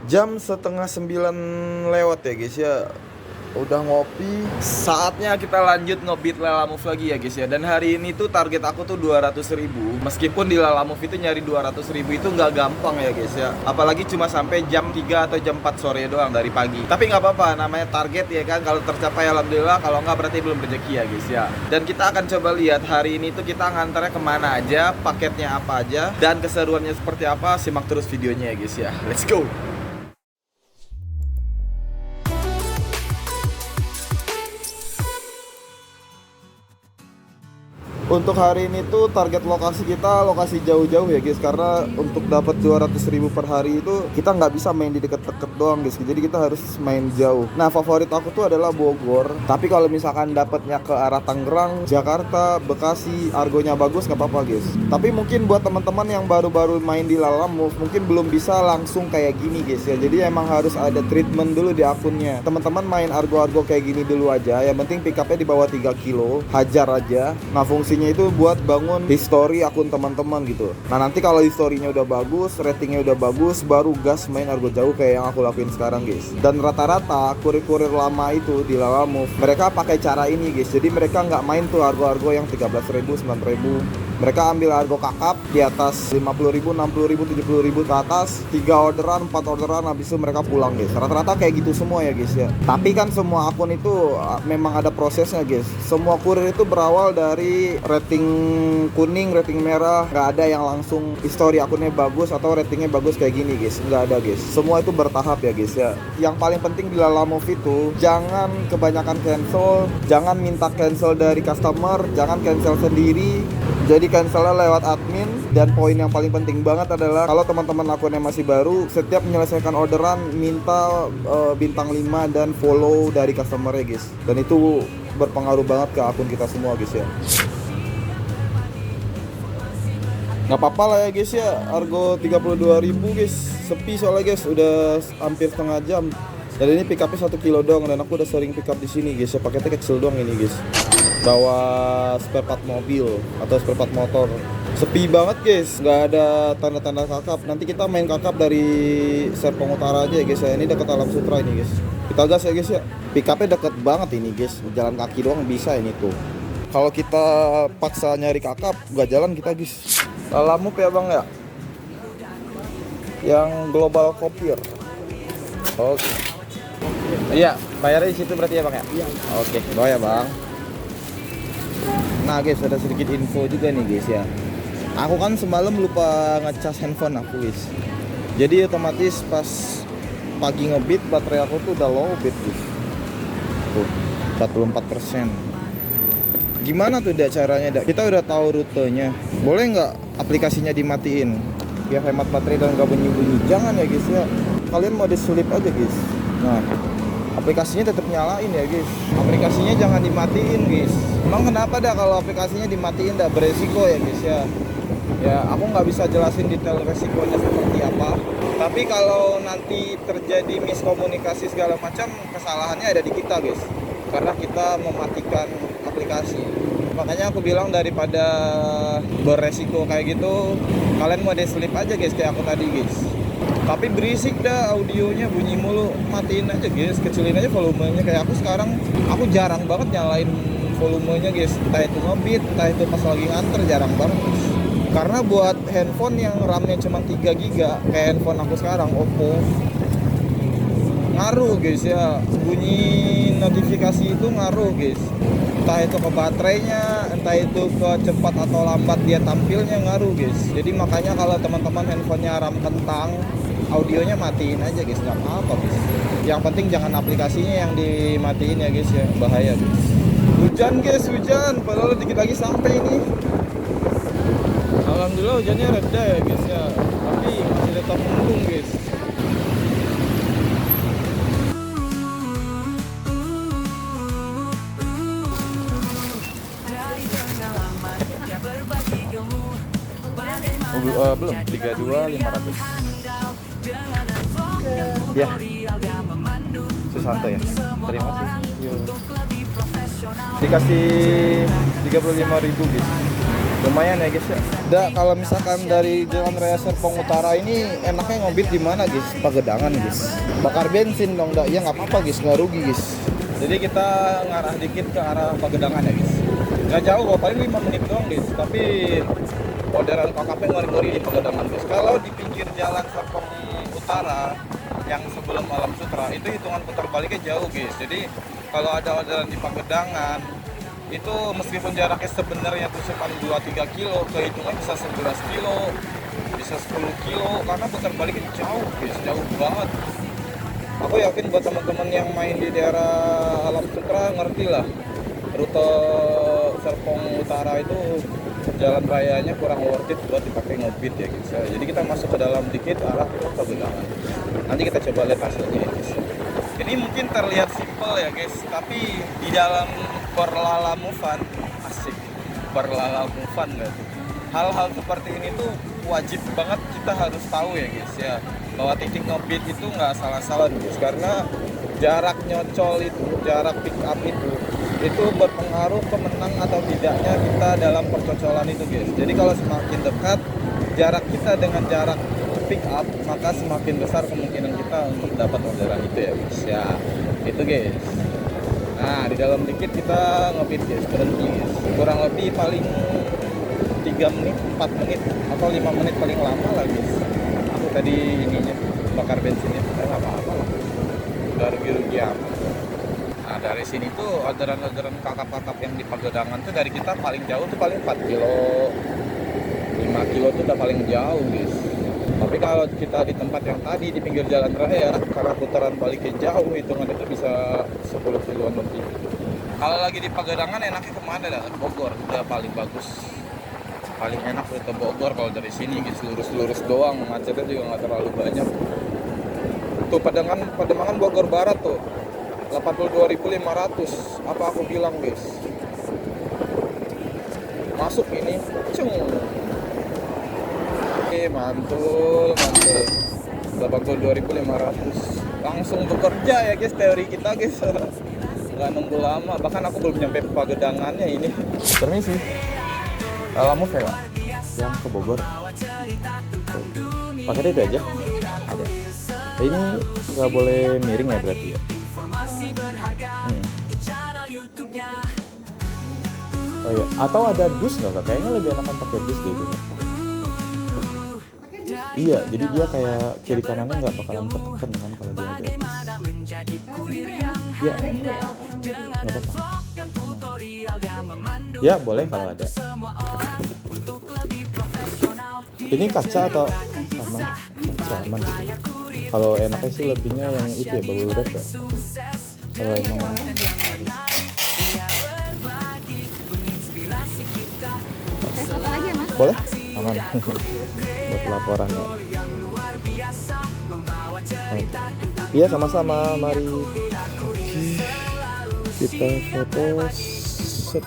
Jam setengah 9 lewat ya guys ya. Udah ngopi. Saatnya kita lanjut ngebit Lalamove lagi ya guys ya. Dan hari ini tuh target aku tuh 200.000. Meskipun di Lalamove itu nyari 200.000 itu nggak gampang ya guys ya. Apalagi cuma sampai jam 3 atau jam 4 sore doang dari pagi. Tapi nggak apa-apa, namanya target ya kan. Kalau tercapai alhamdulillah, kalau nggak berarti belum rezeki ya guys ya. Dan kita akan coba lihat hari ini tuh kita ngantarnya kemana aja, paketnya apa aja, dan keseruannya seperti apa. Simak terus videonya ya guys ya. Let's go. Untuk hari ini tuh target lokasi kita lokasi jauh-jauh ya guys. Karena untuk dapat 200.000 per hari itu kita nggak bisa main di deket-deket doang guys. Jadi kita harus main jauh. Nah favorit aku tuh adalah Bogor. Tapi kalau misalkan dapatnya ke arah Tangerang, Jakarta, Bekasi, argonya bagus nggak apa-apa guys. Tapi mungkin buat teman-teman yang baru-baru main di Lalamove mungkin belum bisa langsung kayak gini guys ya. Jadi emang harus ada treatment dulu di akunnya. Teman-teman main argo-argo kayak gini dulu aja. Yang penting pick up-nya di bawah 3 kilo, hajar aja. Nah fungsinya itu buat bangun history akun teman-teman gitu. Nah nanti kalau historinya udah bagus, ratingnya udah bagus, baru gas main argo jauh kayak yang aku lakuin sekarang guys. Dan rata-rata kurir-kurir lama itu di Lalamove mereka pakai cara ini guys. Jadi mereka nggak main tuh argo-argo yang 13.000, 9.000. Mereka ambil argo kakap di atas 50.000, 60.000, 70.000 ke atas, 3 orderan, 4 orderan, habis itu mereka pulang guys. Rata-rata kayak gitu semua ya guys ya. Tapi kan semua akun itu memang ada prosesnya guys. Semua kurir itu berawal dari rating kuning, rating merah. Nggak ada yang langsung history akunnya bagus atau ratingnya bagus kayak gini guys. Nggak ada guys. Semua itu bertahap ya guys ya. Yang paling penting di Lalamove itu jangan kebanyakan cancel, jangan minta cancel dari customer, jangan cancel sendiri. Jadi cancelnya lewat admin. Dan poin yang paling penting banget adalah kalau teman-teman akunnya masih baru, setiap menyelesaikan orderan minta bintang 5 dan follow dari customer ya guys. Dan itu berpengaruh banget ke akun kita semua guys ya. Nggak apa-apa lah ya guys ya, argo 32.000 guys. Sepi soalnya guys, udah hampir setengah jam. Dan ini pick up-nya 1 kilo doang. Dan aku udah sering pick up di sini guys ya. Paketnya kecil doang ini guys. Bawa spare part mobil atau spare part motor. Sepi banget guys, nggak ada tanda-tanda kakap. Nanti kita main kakap dari Serpong Utara aja ya guys ya. Ini dekat Alam Sutra ini guys. Kita gas ya guys ya. Pick up-nya deket banget ini guys. Jalan kaki doang bisa ini tuh. Kalau kita paksa nyari kakap, nggak jalan kita guys. Lalamove ya bang ya. Yang global copier. Oke. Iya, bayarnya di situ berarti ya bang ya. Iya. Oke, bawa ya bang. Nah guys, ada sedikit info juga nih guys ya. Aku kan semalam lupa ngecas handphone aku guys. Jadi otomatis pas pagi ngebit baterai aku tuh udah low bit guys. Tuh, 44%. Gimana tuh dak caranya dak? Kita udah tahu rutenya. Boleh nggak aplikasinya dimatiin? Biar hemat baterai dan nggak bunyi-bunyi. Jangan ya guys ya. Kalian mau diselip aja guys. Nah, aplikasinya tetap nyalain ya guys. Aplikasinya jangan dimatiin guys. Emang kenapa dah kalau aplikasinya dimatiin dah, beresiko ya guys ya. Ya aku nggak bisa jelasin detail resikonya seperti apa. Tapi kalau nanti terjadi miskomunikasi segala macam, kesalahannya ada di kita guys. Karena kita mematikan aplikasi. Makanya aku bilang daripada beresiko kayak gitu, kalian mau deselip aja guys kayak aku tadi guys. Tapi berisik dah audionya, bunyi mulu. Matiin aja guys, kecilin aja volumenya. Kayak aku sekarang, aku jarang banget nyalain volumenya guys. Entah itu ngebit, entah itu pas lagi nganter, jarang banget guys. Karena buat handphone yang RAM-nya cuma 3 GB kayak handphone aku sekarang, Oppo, ngaruh guys ya. Bunyi notifikasi itu ngaruh guys. Entah itu ke baterainya, entah itu ke cepat atau lambat dia tampilnya, ngaruh guys. Jadi makanya kalau teman-teman handphonenya RAM kentang, audionya matiin aja guys, nggak apa-apa guys. Yang penting jangan aplikasinya yang dimatiin ya guys ya, bahaya guys. Hujan guys, hujan, padahal dikit lagi sampai ini. Alhamdulillah hujannya reda ya guys ya, tapi masih tetap mendung guys. Belum, 32.500. Ya, Susanto ya. Terima kasih. Dikasih 35.000 guys. lumayan ya guys ya. Kalau misalkan dari Jalan Raya Serpong Utara ini enaknya ngobit di mana guys? Pagedangan guys. Bakar bensin dong, ya nggak apa-apa guys, nggak rugi guys. Jadi kita ngarah dikit ke arah Pagedangan ya guys. Nggak jauh, paling 5 menit doang guys. Tapi orderan KKP ngori-ngori di Pagedangan guys. Kalau di pinggir Jalan Serpong Utara yang sebelum Alam Sutra itu hitungan putar baliknya jauh guys. Jadi kalau ada orderan di Pagedangan itu meskipun jaraknya sebenarnya tuh cuma 2-3 kilo, kehitungan bisa 11 kilo, bisa 10 kilo, karena putar baliknya jauh guys, jauh banget. Aku yakin buat teman-teman yang main di daerah Alam Sutra ngerti lah, rute Serpong Utara itu jalan rayanya kurang worth it buat dipakai ngebit ya guys. Jadi kita masuk ke dalam dikit arah ke Pagedangan. Nanti kita coba lihat hasilnya ya guys. Ini mungkin terlihat simpel ya guys, tapi di dalam berlalamuvan, asik, berlalamuvan gak tuh? Hal-hal seperti ini tuh wajib banget kita harus tahu ya guys ya, bahwa titik ngebit itu nggak salah-salah guys, karena jarak nyocol itu, jarak pick up itu berpengaruh ke menang atau tidaknya kita dalam percocolan itu guys. Jadi kalau semakin dekat jarak kita dengan jarak pick up, maka semakin besar kemungkinan kita untuk dapat orderan itu ya guys ya. Itu guys. Nah di dalam dikit kita ngebit guys, berhenti guys. Kurang lebih paling 3 menit, 4 menit atau 5 menit paling lama lah guys. Aku tadi ininya bakar bensinnya, nggak apa-apa lah, nggak rugi-rugi amat. Nah dari sini tuh orderan-orderan kakap-kakap yang di Pagedangan tuh dari kita paling jauh tuh paling 4 kilo, 5 kilo tuh udah paling jauh guys. Tapi kalau kita di tempat yang tadi di pinggir jalan raya, karena putaran baliknya jauh, hitungan itu bisa 10 kiloan lebih. Kalau lagi di Pagedangan enaknya kemana dah? Bogor udah paling bagus, paling enak ke Bogor kalau dari sini guys, lurus-lurus doang, macetnya juga nggak terlalu banyak. Tuh Pademangan Bogor Barat tuh 82.500, apa aku bilang guys. Masuk ini, cung. Oke, mantul. 82.500. Langsung bekerja ya guys, teori kita guys. Nggak nunggu lama, bahkan aku belum nyampe Pagedangannya ini. Permisi. Alamu ya Pak? Yang ke Bogor. Pakai itu aja? Ada. Ini nggak boleh miring ya berarti ya? Oh iya, atau ada dus nggak Kak? Kayaknya lebih enakan pakai dus deh gitu. Iya, jadi dia kayak kiri kanannya nggak bakalan tertekan kan kalau dia ada dus. Iya, nggak apa-apa. Ya boleh kalau ada. Ini kaca atau aman? Kaca aman. Kalau enaknya sih lebihnya yang itu ya, bubble wrap ya. Kalau emang boleh? Aman. Buat laporannya. Iya sama-sama, mari kita foto set.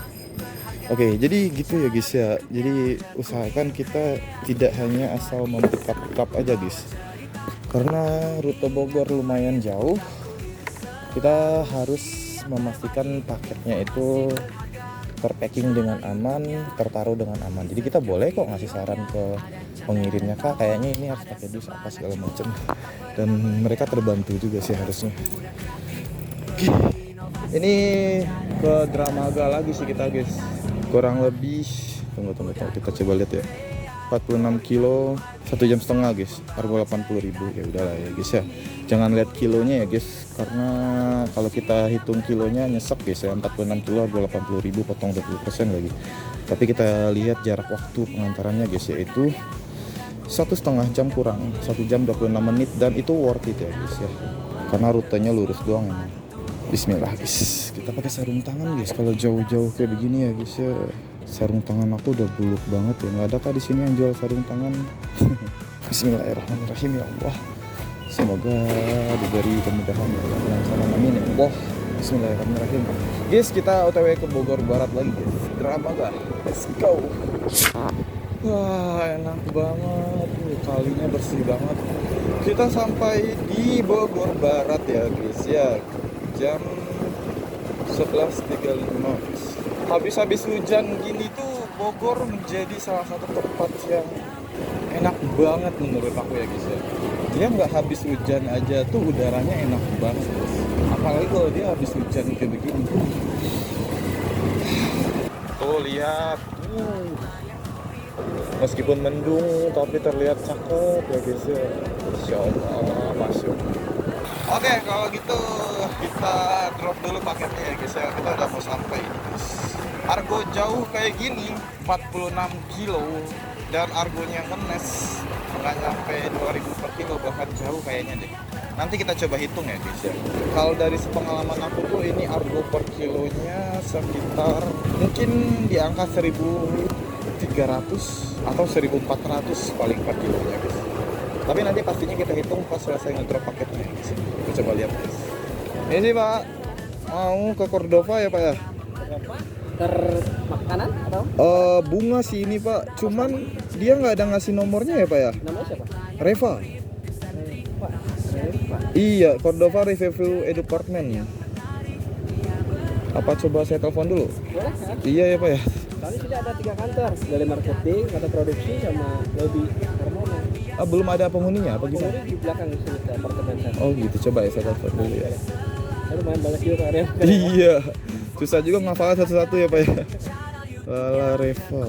Oke, jadi gitu ya guys ya. Jadi usahakan kita tidak hanya asal mempick-up aja guys, karena rute Bogor lumayan jauh. Kita harus memastikan paketnya itu terpacking dengan aman, tertaruh dengan aman. Jadi kita boleh kok ngasih saran ke pengirimnya, Kak kayaknya ini harus pakai dus apa segala macam, dan mereka terbantu juga sih harusnya. Oke. Ini ke Dramaga lagi sih kita guys, kurang lebih tunggu kita coba lihat ya, 46 kilo 1,5 jam guys, harga 80.000. Ya udahlah ya guys ya, jangan lihat kilonya ya guys, karena kalau kita hitung kilonya nyesek guys ya. 46 kilo harga 80.000 potong 20% lagi. Tapi kita lihat jarak waktu pengantarannya guys, yaitu 1,5 jam kurang 1 jam 26 menit, dan itu worth it ya guys ya, karena rutenya lurus doang emang. Bismillah guys, kita pakai sarung tangan guys kalau jauh-jauh kayak begini ya guys ya. Sarung tangan aku udah buluk banget ya, nggak ada kah di sini yang jual sarung tangan? Bismillahirrahmanirrahim ya Allah, semoga diberi kemudahan ya Allah, yang sama amin ya Allah. Bismillahirrahmanirrahim guys, kita OTW ke Bogor Barat lagi guys, Dramaga, let's go. Wah enak banget, kalinya bersih banget. Kita sampai di Bogor Barat ya guys ya, jam 11.35. Habis hujan gini tuh Bogor menjadi salah satu tempat yang enak banget menurut aku ya guys ya. Dia nggak habis hujan aja tuh udaranya enak banget guys. Apalagi kalau dia habis hujan kayak begini. Tuh lihat, meskipun mendung tapi terlihat cakep ya guys ya. Insya Allah masuk. Oke, kalau gitu kita drop dulu paketnya ya guys ya. Kita udah mau sampai guys. Argo jauh kayak gini 46 kilo dan argonya ngenes nggak nyampe 2000 per kilo, bahkan jauh kayaknya deh. Nanti kita coba hitung ya guys ya. Kalau dari sepengalaman aku tuh ini argo per kilonya sekitar mungkin di angka 1300 atau 1400 paling per kilonya guys. Tapi nanti pastinya kita hitung pas selesai ngedrop paketnya guys. Kita coba lihat guys. Ini sih Pak, mau ke Cordova ya Pak ya? Makanan atau? Bunga sih ini Pak, cuman dia nggak ada ngasih nomornya ya Pak ya? Namanya siapa? Reva. Pak. Iya, Cordova Review Department ya. Apa coba saya telepon dulu? Boleh kan? Iya ya Pak ya. Kali sudah ada 3 kantor, dari marketing, atau produksi, sama lobby hormonal. Belum ada penghuninya apa gimana? Penghuni di belakang sini apartemen sana. Oh gitu, coba ya saya telepon dulu ya. Lalu main balas juga area. Iya, susah juga ngafalin satu-satu ya Pak ya. Lala Reva.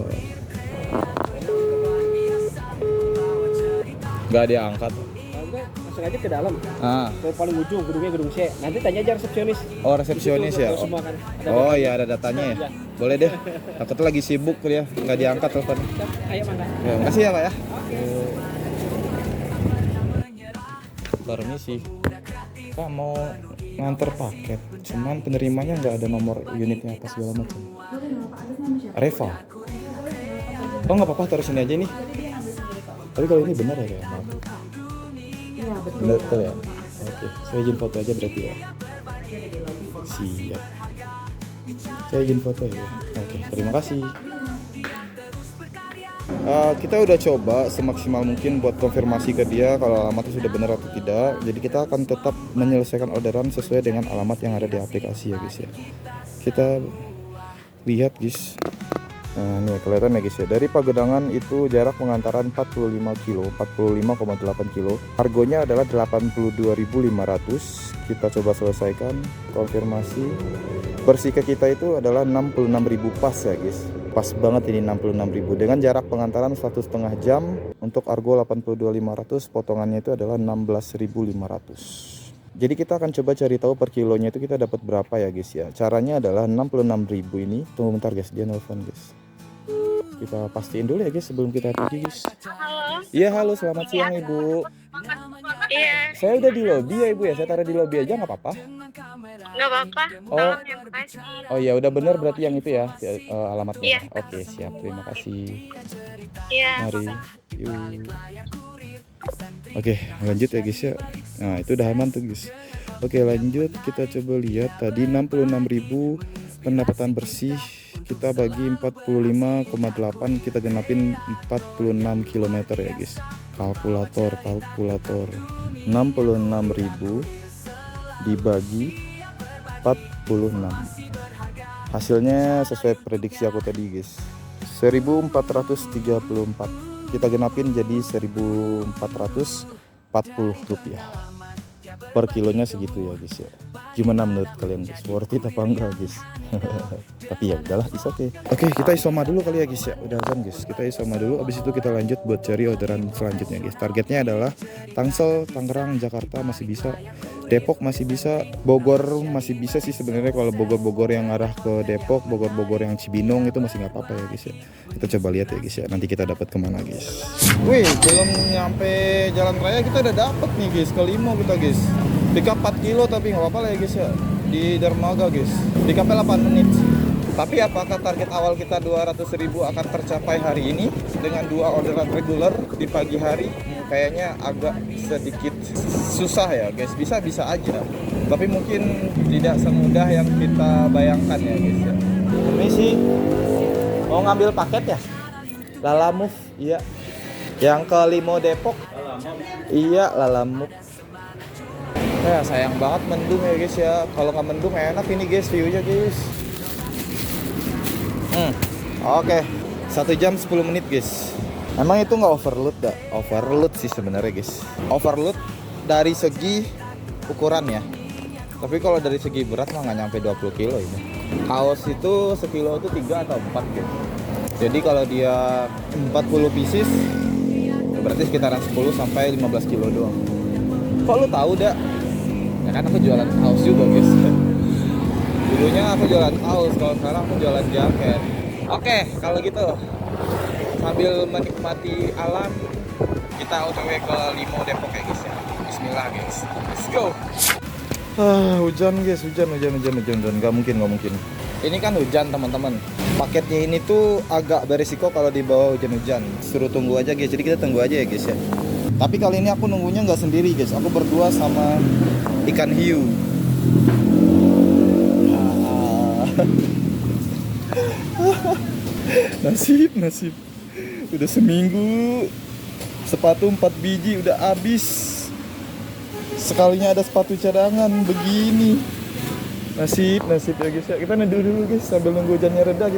Gak diangkat. Enggak, langsung aja ke dalam. Ke paling ujung, gedungnya gedung C. Nanti tanya aja resepsionis. Oh resepsionis ya. Semua kan. Oh iya ada datanya ya. Boleh deh. Takutnya lagi sibuk ya, nggak diangkat telepon. Ayo mangga. Ya, makasih ya Pak ya. Oke. Permisi. Pak mau nganter paket, cuman penerimanya nggak ada nomor unitnya apa segala macam. Reva. Oh nggak apa-apa, taruh sini aja nih. Tapi kalau ini benar ya kayak Iya betul. betul ya. Oke, saya izin foto aja berarti ya. Siap. Saya izin foto ya. Oke, terima kasih. Kita udah coba semaksimal mungkin buat konfirmasi ke dia kalau alamatnya sudah benar atau tidak. Jadi kita akan tetap menyelesaikan orderan sesuai dengan alamat yang ada di aplikasi ya guys ya. Kita lihat guys. Nah ini kelihatan ya guys ya. Dari Pagedangan itu jarak pengantaran 45 kilo, 45,8 kilo. Harganya adalah 82.500. Kita coba selesaikan konfirmasi. Bersih ke kita itu adalah 66.000 pas ya guys. Pas banget ini 66.000 dengan jarak pengantaran 1,5 jam. Untuk argo 82.500, potongannya itu adalah 16.500. Jadi kita akan coba cari tahu per kilonya itu kita dapat berapa ya guys ya. Caranya adalah 66.000 ini. Tunggu bentar guys, dia nelfon guys. Kita pastiin dulu ya guys sebelum kita pergi guys. Halo. Iya halo, selamat siang Ibu. Iya, Saya udah di lobby ya Ibu ya. Saya taruh di lobby aja nggak apa-apa. nggak apa-apa. Oh. Tolong ya, makasih. Oh iya udah bener berarti yang itu ya, alamatnya. Iya. Oke siap, terima kasih. Iya. Mari. Yuk. Oke lanjut ya guys ya. Nah itu udah aman tuh guys. Oke lanjut, kita coba lihat tadi 66.000 pendapatan bersih. Kita bagi 45,8, kita genapin 46 km ya guys. Kalkulator 66.000 dibagi 46. Hasilnya sesuai prediksi aku tadi guys, 1434. Kita genapin jadi 1440 rupiah per kilonya, segitu ya guys ya. Gimana menurut kalian guys, worth it apa enggak guys? Tapi ya udahlah, oke. Oke, kita isoma dulu kali ya guys ya. Udah kan guys, kita isoma dulu. Abis itu kita lanjut buat cari orderan selanjutnya guys. Targetnya adalah Tangsel, Tangerang, Jakarta masih bisa, Depok masih bisa, Bogor masih bisa sih sebenarnya. Kalau Bogor yang arah ke Depok, Bogor yang Cibinong itu masih nggak apa-apa ya guys ya. Kita coba lihat ya guys ya, nanti kita dapat kemana guys. Wih, belum nyampe jalan raya kita udah dapet nih guys, ke Limo kita guys. Pickup 4 kilo tapi nggak apa-apa lah ya guys ya. Di Dermaga guys, pickupnya 8 menit. Tapi apakah target awal kita 200.000 akan tercapai hari ini dengan 2 orderan reguler di pagi hari? Kayaknya agak sedikit susah ya guys. Bisa aja, tapi mungkin tidak semudah yang kita bayangkan ya guys ya. Permisi, mau ngambil paket ya? Lala Move, iya. Yang ke Limo Depok. Iya, Lala Move. Ya sayang banget mendung ya guys ya. Kalau nggak mendung enak ini guys, view-nya guys. Oke, 1 jam 10 menit guys. Emang itu nggak overload dah? Overload sih sebenarnya guys. Overload dari segi ukuran ya. Tapi kalau dari segi berat mah nggak nyampe 20 kilo ini. Kaos itu sekilo itu 3 atau 4 guys. Jadi kalau dia 40 pieces berarti sekitaran 10 sampai 15 kilo doang. Kok lu tahu dah? Ya kan aku jualan kaos juga guys. Dulunya aku jualan kaos, kalau sekarang aku jualan jaket. Oke, kalau gitu sambil menikmati alam kita OTW ke Limo Depok ya guys ya. Bismillah guys. Let's go. Hujan guys, hujan. Gak mungkin. Ini kan hujan teman-teman. Paketnya ini tuh agak beresiko kalau dibawa hujan-hujan. Suruh tunggu aja guys. Jadi kita tunggu aja ya guys ya. Tapi kali ini aku nunggunya nggak sendiri guys. Aku berdua sama ikan hiu. Nasib. Udah seminggu sepatu 4 biji udah habis. Sekalinya ada sepatu cadangan begini. Nasib ya guys ya. Kita neduh dulu guys sambil nunggu hujannya reda.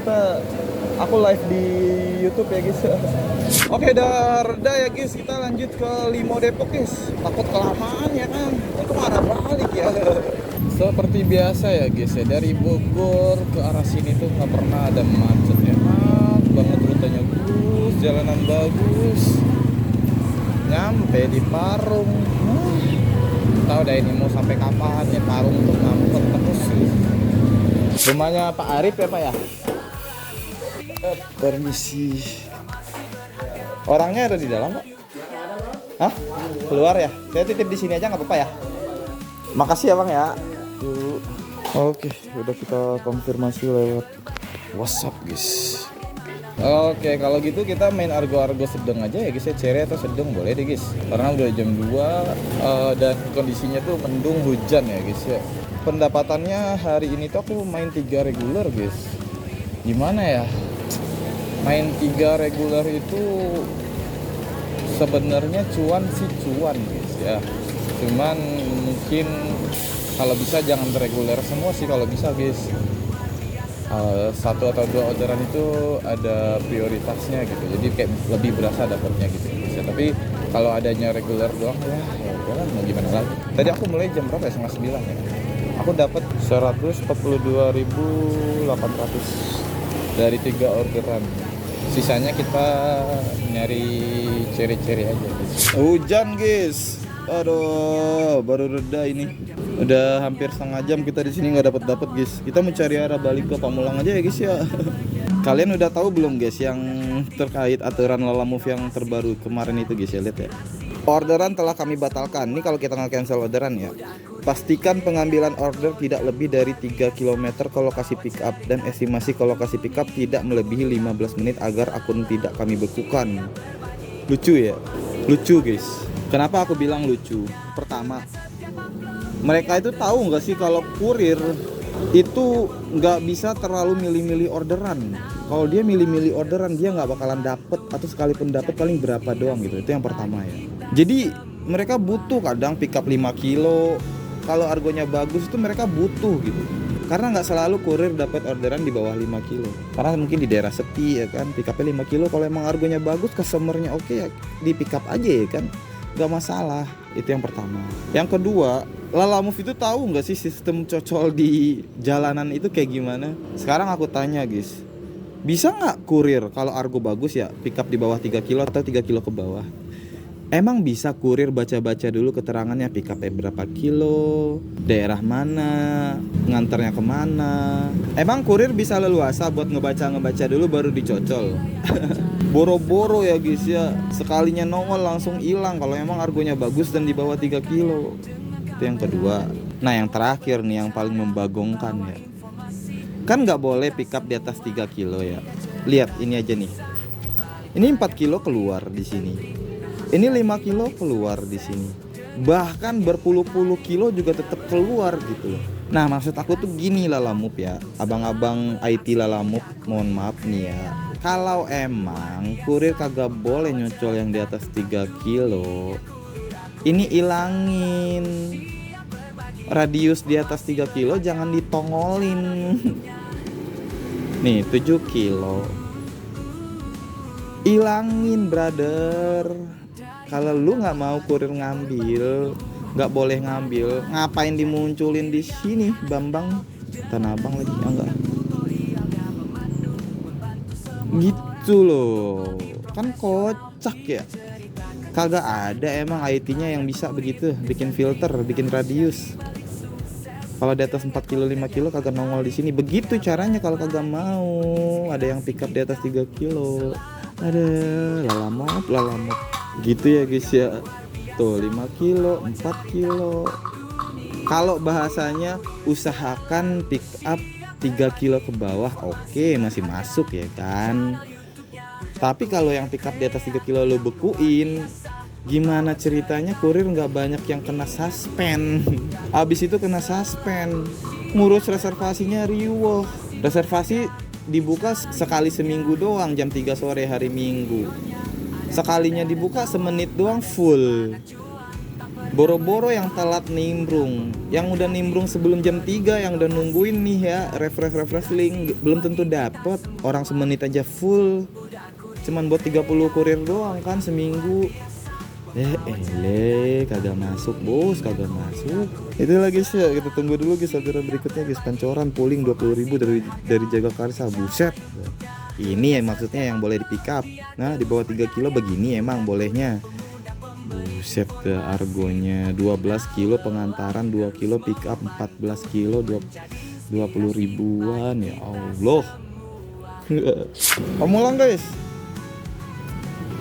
Aku live di YouTube ya guys ya. Oke, udah reda ya guys. Kita lanjut ke Limo Depok guys. Takut kelamaan ya kan. Untuk arah balik ya. Seperti biasa ya guys ya. Dari Bogor ke arah sini tuh nggak pernah ada macet ya. Enak banget rutenya bagus, jalanan bagus. Nyampe di Parung. Tahu dah ini mau sampai kapan ya Parung untuk ngangkut terus sih. Rumahnya Pak Arif ya Pak ya? Permisi. Orangnya ada di dalam Pak? Hah? Keluar ya? Saya titip di sini aja nggak apa-apa ya? Makasih ya Bang ya. Oke, udah kita konfirmasi lewat WhatsApp guys. Oke, kalau gitu kita main argo-argo sedang aja ya guys ya. Cere atau sedang boleh deh guys. Karena udah jam 2 dan kondisinya tuh mendung hujan ya guys ya. Pendapatannya hari ini tuh aku main 3 reguler guys. Gimana ya? Main 3 reguler itu sebenarnya cuan guys ya. Cuman mungkin kalau bisa jangan reguler semua sih kalau bisa guys. 1 atau 2 orderan itu ada prioritasnya gitu, jadi kayak lebih berasa dapatnya gitu ya. Tapi kalau adanya reguler doang ya udahlah, mau gimana lagi. Tadi aku mulai jam berapa ya? 8:30 ya. Aku dapat 142.800 dari 3 orderan. Sisanya kita nyari ceri-ceri aja guys. Hujan guys. Aduh, baru reda ini. Udah hampir setengah jam kita di sini nggak dapat guys. Kita mencari arah balik ke Pamulang aja ya guys ya. Kalian udah tahu belum guys yang terkait aturan Lalamove yang terbaru kemarin itu guys ya, lihat ya. Orderan telah kami batalkan. Ini kalau kita nggak cancel orderan ya. Pastikan pengambilan order tidak lebih dari 3 km ke lokasi pick up dan estimasi ke lokasi pick up tidak melebihi 15 menit agar akun tidak kami bekukan. Lucu ya? Lucu guys. Kenapa aku bilang lucu? Pertama, mereka itu tahu nggak sih kalau kurir itu nggak bisa terlalu milih-milih orderan. Kalau dia milih-milih orderan dia nggak bakalan dapet, atau sekalipun dapet paling berapa doang gitu. Itu yang pertama ya. Jadi mereka butuh kadang pick up 5 kilo. Kalau argonya bagus itu mereka butuh gitu. Karena nggak selalu kurir dapat orderan di bawah 5 kilo. Karena mungkin di daerah sepi ya kan, pick up-nya 5 kilo. Kalau emang argonya bagus, customer-nya oke ya di pick up aja ya kan. Gak masalah. Itu yang pertama. Yang kedua, Lalamove itu tahu nggak sih sistem cocol di jalanan itu kayak gimana? Sekarang aku tanya guys, bisa nggak kurir kalau argo bagus ya pick up di bawah 3 kilo atau 3 kilo ke bawah? Emang bisa kurir baca-baca dulu keterangannya pick up berapa kilo, daerah mana, nganternya kemana? Emang kurir bisa leluasa buat ngebaca dulu baru dicocol? Boro-boro ya guys ya, sekalinya nongol langsung hilang kalau emang argonya bagus dan di bawah 3 kilo. Itu yang kedua. Nah yang terakhir nih yang paling membagongkan ya, kan nggak boleh pick up di atas 3 kilo ya. Lihat ini aja nih, ini 4 kilo keluar di sini, ini 5 kilo keluar di sini, bahkan berpuluh-puluh kilo juga tetap keluar gitu loh. Nah maksud aku tuh gini Lalamove ya, abang-abang IT Lalamove, mohon maaf nih ya, kalau emang kurir kagak boleh nyocol yang di atas 3 kilo, ini ilangin. Radius di atas 3 kilo jangan ditongolin. Nih 7 kilo, Ilangin brother. Kalau lu nggak mau kurir ngambil, nggak boleh ngambil, ngapain dimunculin di sini Bambang Tanah Abang lagi enggak gitu loh, kan kocak ya. Kagak ada emang IT-nya yang bisa begitu, bikin filter, bikin radius. Kalau di atas 4 kilo 5 kilo kagak nongol di sini. Begitu caranya kalau kagak mau. Ada yang pick up di atas 3 kilo. Ada lalamop. Gitu ya guys ya. Tuh 5 kilo, 4 kilo. Kalau bahasanya usahakan pick up 3 kilo ke bawah, oke, masih masuk ya kan. Tapi kalau yang pick up di atas 3 kilo lo bekuin, gimana ceritanya kurir nggak banyak yang kena suspend. Abis itu kena suspend, ngurus reservasinya riweh. Reservasi dibuka sekali seminggu doang, jam 3 sore hari Minggu. Sekalinya dibuka semenit doang full. Boro-boro yang telat nimbrung, yang udah nimbrung sebelum jam 3, yang udah nungguin nih ya refresh link, belum tentu dapet. Orang semenit aja full, cuman buat 30 kurir doang kan seminggu. Kagak masuk bos, kagak masuk. Itu lagi sih ya, kita tunggu dulu guys orderan berikutnya guys. Pancoran pooling 20.000 dari Jagakarsa, buset. Ini ya maksudnya yang boleh di pick up. Nah di bawah 3 kilo begini emang bolehnya. Buset, ke argonya 12 kilo pengantaran, 2 kilo pick up, 14 kilo 20 ribuan ya Allah. Pamulang guys,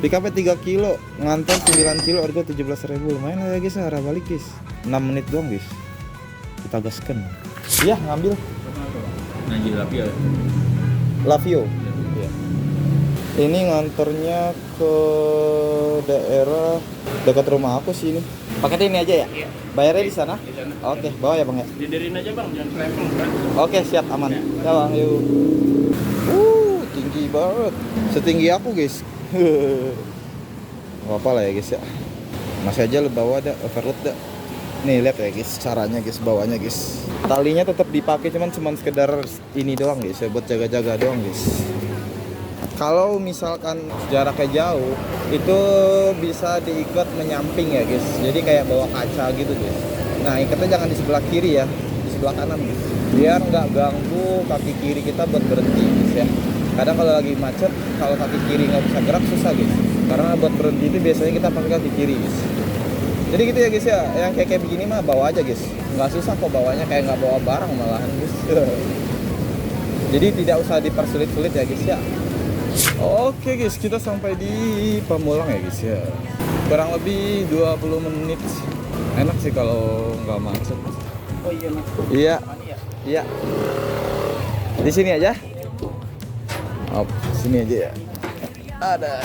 pick up 3 kilo, ngantar 9 kilo, argo 17.000. Lumayan lah ya guys, arah balik guys 6 menit doang guys. Kita gaskan. Iya ngambil Najil Lavio. Lavio. Ini nganternya ke daerah dekat rumah aku sih ini. Pakai ini aja ya? Iya. Bayarnya di sana? Di sana. Oke, bawa ya Bang ya. Diderin aja Bang, jangan travel kan. Oke, siap aman. Ya Bang, yuk. Tinggi banget. Setinggi aku, guys. Gak apa lah ya, guys ya. Masih aja lu bawa dah, overload dah. Nih lihat ya guys, caranya guys, bawanya guys. Talinya tetap dipakai cuman sekedar ini doang guys ya, buat jaga-jaga doang guys. Kalau misalkan jaraknya jauh, itu bisa diikat menyamping ya guys. Jadi kayak bawa kaca gitu guys. Nah ikatnya jangan di sebelah kiri ya, di sebelah kanan guys. Biar nggak ganggu kaki kiri kita buat berhenti guys ya. Kadang kalau lagi macet, kalau kaki kiri nggak bisa gerak susah guys. Karena buat berhenti itu biasanya kita pakai kaki kiri guys. Jadi gitu ya guys ya, yang kayak begini mah bawa aja guys. Nggak susah kok bawanya, kayak nggak bawa barang malahan guys. Jadi tidak usah dipersulit-sulit ya guys ya. Oke guys, kita sampai di Pamulang ya guys ya. Kurang lebih 20 menit. Enak sih kalau nggak macet. Oh iya mas. Iya. Iya. Di sini aja. Oh, sini aja ya. Ada.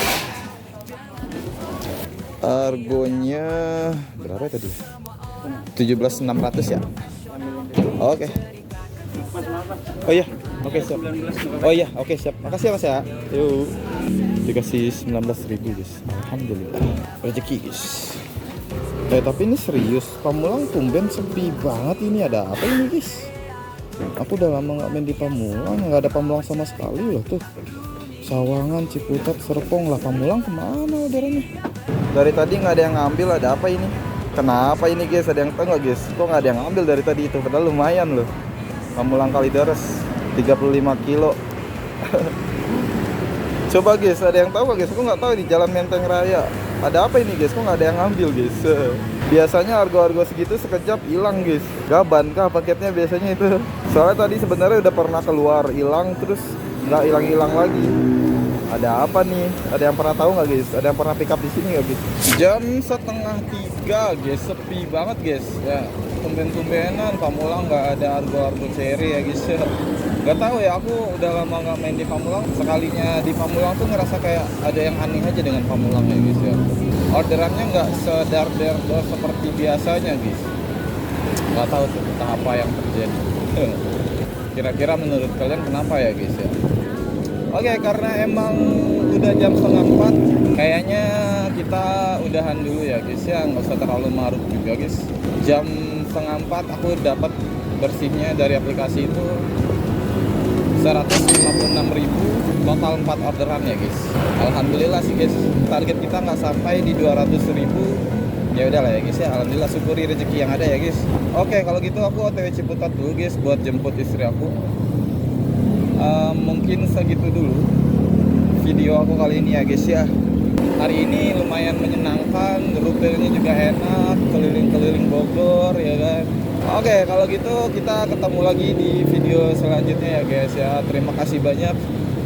Argonya berapa tadi? 17.600 ya. Oke. Oh iya. Oke siap. Oh iya, oke siap. Makasih ya Mas ya. Yuk. Dikasih 19.000 guys. Alhamdulillah. Rezeki guys. Tapi ini serius. Pamulang tumben sepi banget ini. Ada apa ini guys? Aku udah lama nggak main di Pamulang. Nggak ada Pamulang sama sekali loh tuh. Sawangan, Ciputat, Serpong lah. Pamulang kemana orderannya? Dari tadi nggak ada yang ngambil. Ada apa ini? Kenapa ini guys? Ada yang tahu nggak guys? Kok nggak ada yang ngambil dari tadi itu? Padahal lumayan loh. Pamulang Kalideres 35 kilo. Coba guys, ada yang tahu nggak guys? Aku nggak tahu di Jalan Menteng Raya. Ada apa ini guys? Kok nggak ada yang ngambil guys? Biasanya argo-argo segitu sekejap hilang guys. Gaban kah paketnya biasanya itu? Soalnya tadi sebenarnya udah pernah keluar hilang terus nggak hilang-hilang lagi. Ada apa nih? Ada yang pernah tahu nggak guys? Ada yang pernah pick up di sini nggak guys? Jam 2:30 guys, sepi banget guys. Ya, tumben-tumbenan Pamulang nggak ada argo-argo seri ya guys. Gak tahu ya, aku udah lama nggak main di Pamulang. Sekalinya di Pamulang tuh ngerasa kayak ada yang aneh aja dengan Pamulang ya guys ya. Orderannya nggak sedar-dar seperti biasanya guys. Gak tahu tuh entah apa yang terjadi. Kira-kira menurut kalian kenapa ya guys ya? Oke, karena emang udah jam 3:30, kayaknya kita udahan dulu ya guys ya. Nggak usah terlalu marut juga guys. Jam 3:30 aku dapat bersihnya dari aplikasi itu 156.000 total 4 orderan ya guys. Alhamdulillah sih guys, target kita nggak sampai di 200.000. Ya udahlah ya guys ya, alhamdulillah, syukuri rezeki yang ada ya guys. Oke, kalau gitu aku OTW Ciputat dulu guys buat jemput istri aku. Mungkin segitu dulu video aku kali ini ya guys ya. Hari ini lumayan menyenangkan, rutenya juga enak, keliling-keliling Bogor ya kan. Oke, kalau gitu kita ketemu lagi di video selanjutnya ya guys ya. Terima kasih banyak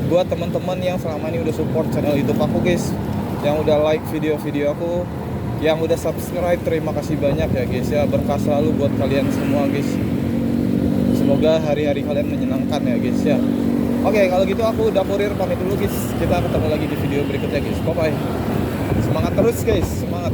buat teman-teman yang selama ini udah support channel YouTube aku guys, yang udah like video-video aku, yang udah subscribe. Terima kasih banyak ya guys ya. Berkah selalu buat kalian semua guys. Semoga hari-hari kalian menyenangkan ya guys ya. Oke, kalau gitu aku Dapurir pamit dulu guys. Kita ketemu lagi di video berikutnya guys. Bye bye. Semangat terus guys, semangat.